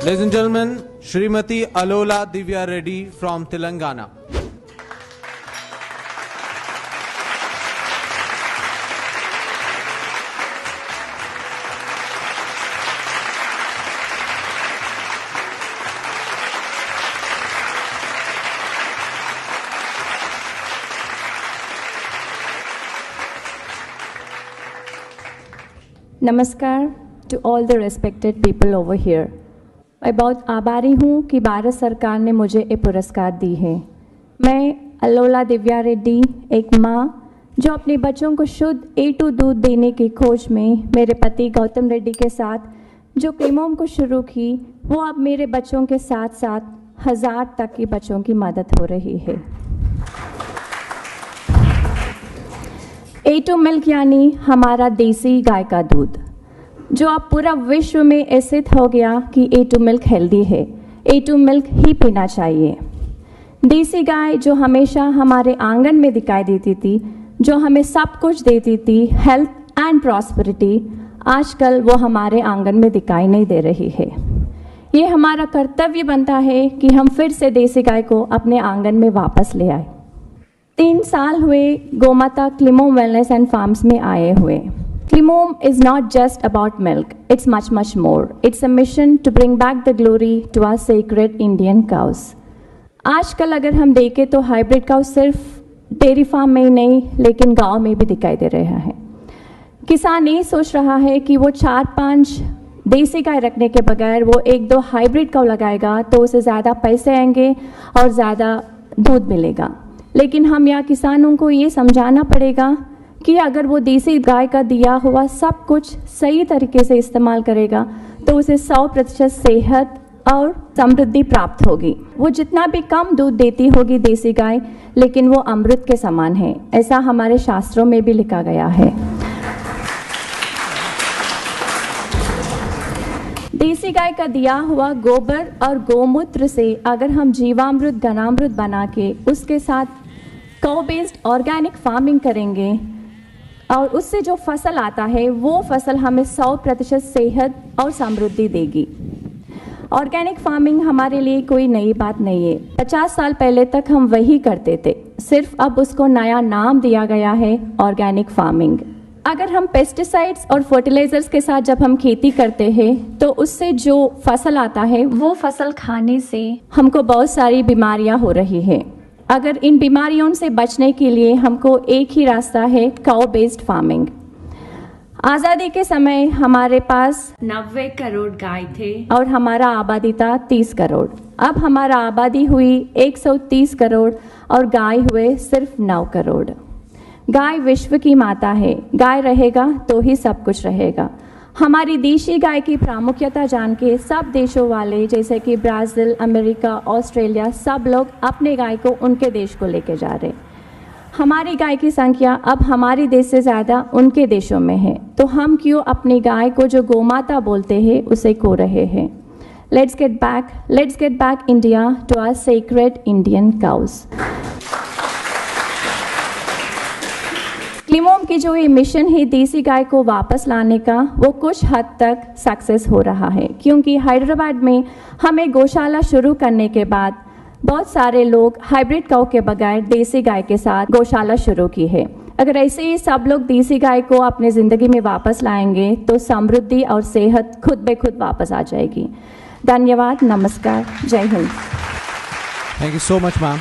Ladies and gentlemen, Srimati Alola Divya Reddy from Telangana. नमस्कार to all the respected people over here. मैं बहुत आभारी हूँ कि भारत सरकार ने मुझे ये पुरस्कार दी है। मैं अलोला दिव्या रेड्डी, एक माँ जो अपने बच्चों को शुद्ध A2 दूध देने की खोज में मेरे पति गौतम रेड्डी के साथ जो क्लीमोम को शुरू की, वो अब मेरे बच्चों के साथ साथ 1000 तक की बच्चों की मदद हो रही है। A2 मिल्क यानी हमारा देसी गाय का दूध, जो अब पूरा विश्व में सिद्ध हो गया कि A2 मिल्क हेल्दी है। A2 मिल्क ही पीना चाहिए। देसी गाय जो हमेशा हमारे आंगन में दिखाई देती थी, जो हमें सब कुछ देती थी, हेल्थ एंड प्रॉस्पेरिटी, आजकल वो हमारे आंगन में दिखाई नहीं दे रही है। ये हमारा कर्तव्य बनता है कि हम फिर से देसी गाय को अपने आंगन में वापस ले आए। 3 साल हुए गोमाता क्लीमोम वेलनेस एंड फार्म्स में आए हुए। Climome is not just about milk, it's much more. It's a mission to bring back the glory to our sacred Indian cows. आजकल अगर हम देखें तो हाइब्रिड काउ सिर्फ डेयरी फार्म में ही नहीं, लेकिन गांव में भी दिखाई दे रहा है। किसान ये सोच रहा है कि वो 4-5 देसी गाय रखने के बगैर वो 1-2 हाइब्रिड काउ लगाएगा तो उसे ज़्यादा पैसे आएंगे और ज़्यादा दूध मिलेगा। लेकिन हम यहाँ किसानों को ये समझाना पड़ेगा कि अगर वो देसी गाय का दिया हुआ सब कुछ सही तरीके से इस्तेमाल करेगा तो उसे 100% सेहत और समृद्धि प्राप्त होगी। वो जितना भी कम दूध देती होगी देसी गाय, लेकिन वो अमृत के समान है, ऐसा हमारे शास्त्रों में भी लिखा गया है। देसी गाय का दिया हुआ गोबर और गोमूत्र से अगर हम जीवामृत, घनामृत बना के उसके साथ काउ बेस्ड ऑर्गेनिक फार्मिंग करेंगे और उससे जो फसल आता है वो फसल हमें 100% सेहत और समृद्धि देगी। ऑर्गेनिक फार्मिंग हमारे लिए कोई नई बात नहीं है। 50 साल पहले तक हम वही करते थे, सिर्फ अब उसको नया नाम दिया गया है ऑर्गेनिक फार्मिंग। अगर हम पेस्टिसाइड्स और फर्टिलाइजर्स के साथ जब हम खेती करते हैं तो उससे जो फसल आता है वो फसल खाने से हमको बहुत सारी बीमारियां हो रही है। अगर इन बीमारियों से बचने के लिए हमको एक ही रास्ता है, काउ बेस्ड फार्मिंग। आज़ादी के समय हमारे पास 90 करोड़ गाय थे और हमारा आबादी था 30 करोड़। अब हमारा आबादी हुई 130 करोड़ और गाय हुए सिर्फ 9 करोड़। गाय विश्व की माता है, गाय रहेगा तो ही सब कुछ रहेगा। हमारी देशी गाय की प्रामुख्यता जान के सब देशों वाले जैसे कि ब्राज़ील, अमेरिका, ऑस्ट्रेलिया, सब लोग अपने गाय को उनके देश को लेके जा रहे। हमारी गाय की संख्या अब हमारे देश से ज़्यादा उनके देशों में है, तो हम क्यों अपनी गाय को जो गोमाता बोलते हैं उसे खो रहे हैं। Let's get back India to our sacred Indian cows. क्लीमोम की जो ये मिशन है देसी गाय को वापस लाने का, वो कुछ हद तक सक्सेस हो रहा है, क्योंकि हैदराबाद में हमें गौशाला शुरू करने के बाद बहुत सारे लोग हाइब्रिड काउ के बगैर देसी गाय के साथ गौशाला शुरू की है। अगर ऐसे ही सब लोग देसी गाय को अपने ज़िंदगी में वापस लाएंगे तो समृद्धि और सेहत खुद ब खुद वापस आ जाएगी। धन्यवाद, नमस्कार, जय Hind. Thank you so much, ma'am.